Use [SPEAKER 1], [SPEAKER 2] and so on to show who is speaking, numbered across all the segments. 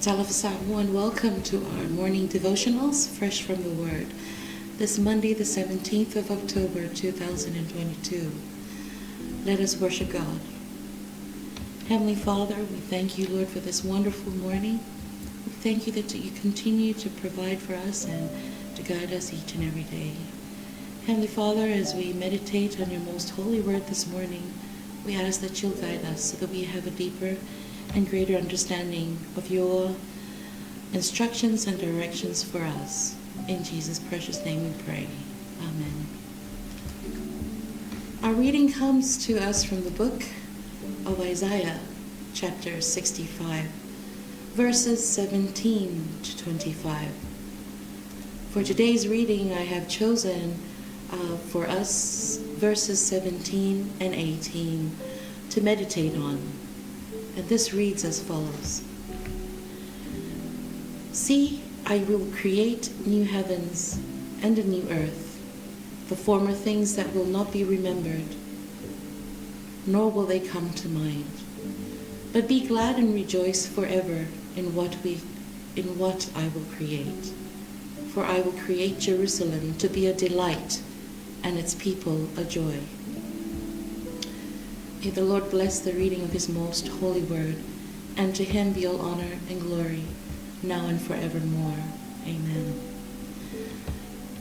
[SPEAKER 1] Salafasamu and welcome to our morning devotionals, fresh from the Word, this Monday, the 17th of October, 2022. Let us worship God. Heavenly Father, we thank you, Lord, for this wonderful morning. We thank you that you continue to provide for us and to guide us each and every day. Heavenly Father, as we meditate on your most holy word this morning, we ask that you'll guide us so that we have a deeper and greater understanding of your instructions and directions for us. In Jesus' precious name we pray. Amen. Our reading comes to us from the book of Isaiah, chapter 65, verses 17 to 25. For today's reading, I have chosen for us verses 17 and 18 to meditate on. And this reads as follows. See, I will create new heavens and a new earth, the former things that will not be remembered, nor will they come to mind. But be glad and rejoice forever in what I will create. For I will create Jerusalem to be a delight and its people a joy. May the Lord bless the reading of his most holy word, and to him be all honor and glory, now and forevermore. Amen.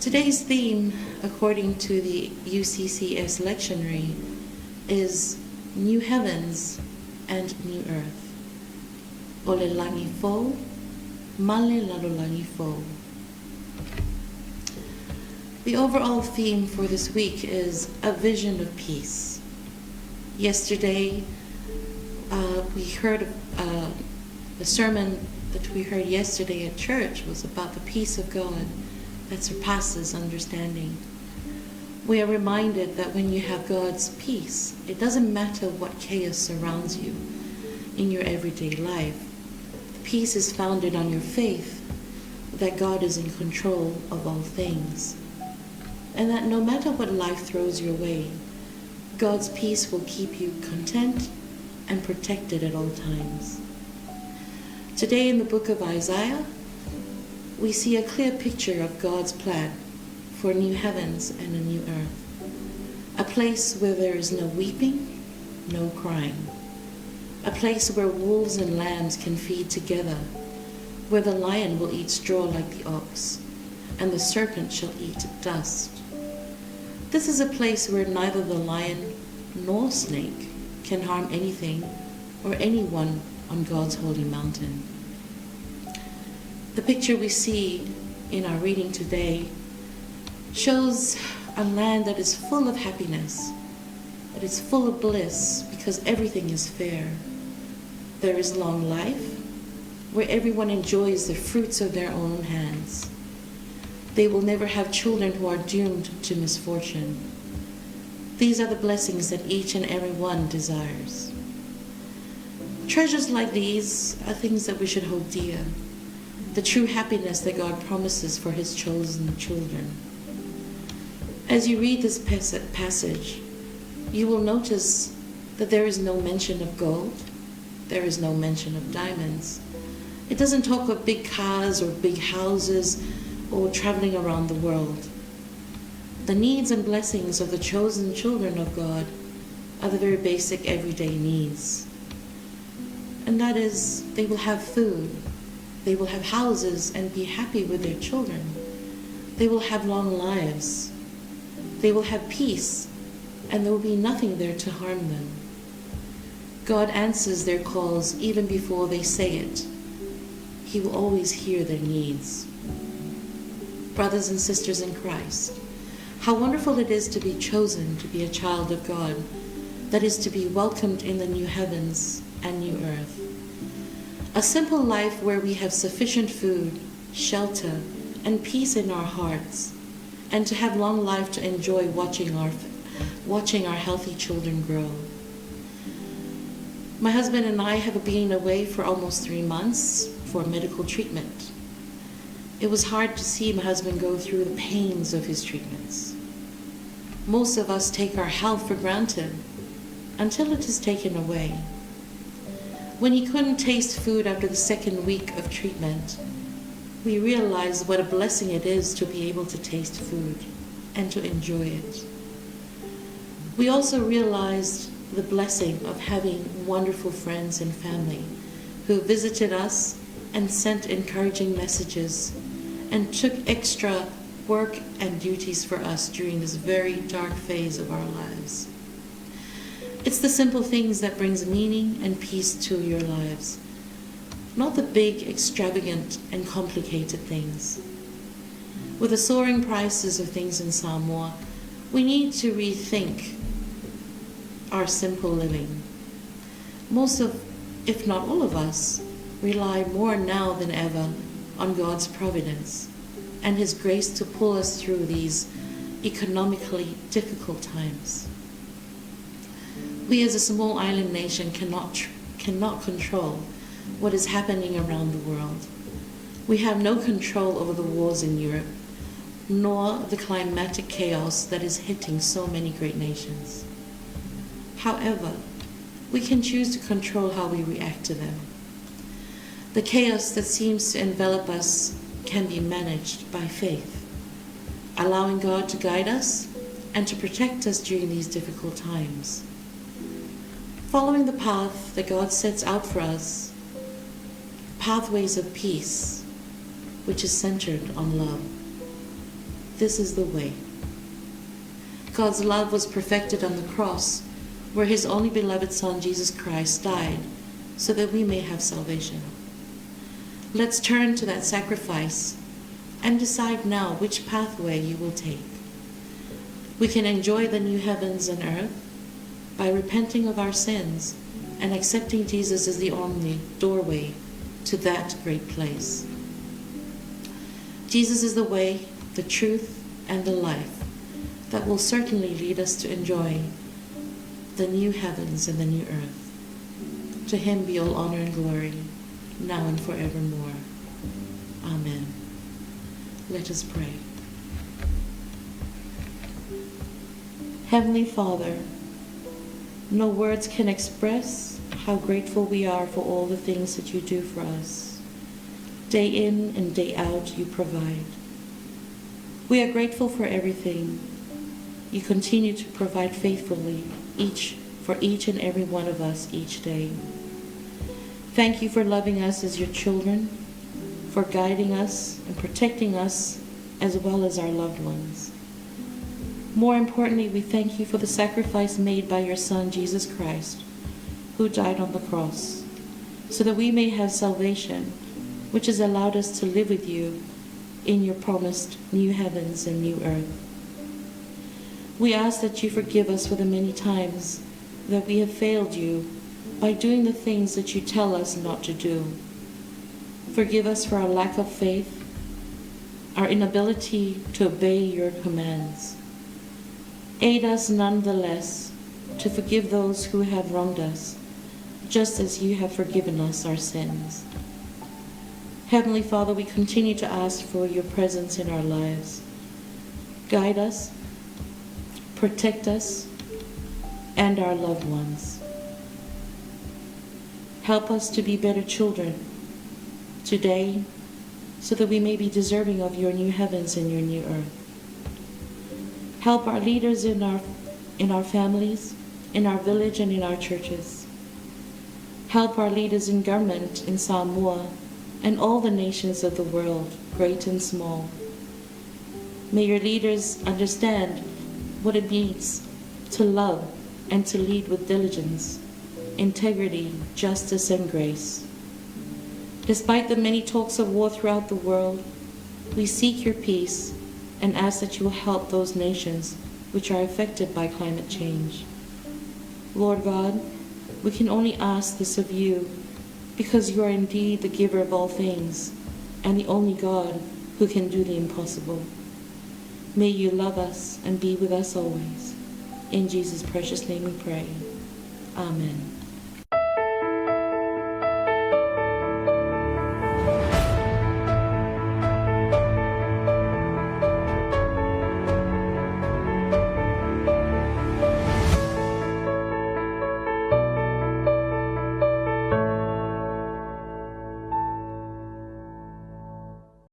[SPEAKER 1] Today's theme, according to the UCCS lectionary, is New Heavens and New Earth. Lalolagi fo, male lalolagi fo. The overall theme for this week is a vision of peace. Yesterday, we heard the sermon that we heard yesterday at church was about the peace of God that surpasses understanding. We are reminded that when you have God's peace, it doesn't matter what chaos surrounds you in your everyday life. The peace is founded on your faith that God is in control of all things, and that no matter what life throws your way, God's peace will keep you content and protected at all times. Today in the book of Isaiah, we see a clear picture of God's plan for new heavens and a new earth. A place where there is no weeping, no crying. A place where wolves and lambs can feed together, where the lion will eat straw like the ox, and the serpent shall eat dust. This is a place where neither the lion nor snake can harm anything or anyone on God's holy mountain. The picture we see in our reading today shows a land that is full of happiness, that is full of bliss because everything is fair. There is long life where everyone enjoys the fruits of their own hands. They will never have children who are doomed to misfortune. These are the blessings that each and every one desires. Treasures like these are things that we should hold dear. The true happiness that God promises for his chosen children. As you read this passage, you will notice that there is no mention of gold. There is no mention of diamonds. It doesn't talk of big cars or big houses or traveling around the world. The needs and blessings of the chosen children of God are the very basic everyday needs. And that is, they will have food, they will have houses and be happy with their children. They will have long lives. They will have peace, and there will be nothing there to harm them. God answers their calls even before they say it. He will always hear their needs. Brothers and sisters in Christ, how wonderful it is to be chosen to be a child of God, that is to be welcomed in the new heavens and new earth. A simple life where we have sufficient food, shelter, and peace in our hearts, and to have long life to enjoy watching our healthy children grow. My husband and I have been away for almost 3 months for medical treatment. It was hard to see my husband go through the pains of his treatments. Most of us take our health for granted until it is taken away. When he couldn't taste food after the second week of treatment, we realized what a blessing it is to be able to taste food and to enjoy it. We also realized the blessing of having wonderful friends and family who visited us and sent encouraging messages and took extra work and duties for us during this very dark phase of our lives. It's the simple things that brings meaning and peace to your lives, not the big, extravagant, and complicated things. With the soaring prices of things in Samoa, we need to rethink our simple living. Most of, if not all of us, rely more now than ever on God's providence and His grace to pull us through these economically difficult times. We as a small island nation cannot control what is happening around the world. We have no control over the wars in Europe, nor the climatic chaos that is hitting so many great nations. However, we can choose to control how we react to them. The chaos that seems to envelop us can be managed by faith, allowing God to guide us and to protect us during these difficult times. Following the path that God sets out for us, pathways of peace, which is centered on love. This is the way. God's love was perfected on the cross, where His only beloved Son, Jesus Christ, died so that we may have salvation. Let's turn to that sacrifice and decide now which pathway you will take. We can enjoy the new heavens and earth by repenting of our sins and accepting Jesus as the only doorway to that great place. Jesus is the way, the truth, and the life that will certainly lead us to enjoy the new heavens and the new earth. To Him be all honor and glory, now and forevermore. Amen. Let us pray. Heavenly Father, no words can express how grateful we are for all the things that you do for us. Day in and day out, you provide. We are grateful for everything. You continue to provide faithfully for each and every one of us each day. Thank you for loving us as your children, for guiding us and protecting us as well as our loved ones. More importantly, we thank you for the sacrifice made by your Son, Jesus Christ, who died on the cross, so that we may have salvation, which has allowed us to live with you in your promised new heavens and new earth. We ask that you forgive us for the many times that we have failed you by doing the things that you tell us not to do. Forgive us for our lack of faith, our inability to obey your commands. Aid us nonetheless to forgive those who have wronged us, just as you have forgiven us our sins. Heavenly Father, we continue to ask for your presence in our lives. Guide us, protect us, and our loved ones. Help us to be better children today, so that we may be deserving of your new heavens and your new earth. Help our leaders in our families, in our village, and in our churches. Help our leaders in government in Samoa and all the nations of the world, great and small. May your leaders understand what it means to love and to lead with diligence, integrity, justice, and grace. Despite the many talks of war throughout the world, we seek your peace and ask that you will help those nations which are affected by climate change. Lord God, we can only ask this of you because you are indeed the giver of all things and the only God who can do the impossible. May you love us and be with us always. In Jesus' precious name we pray. Amen.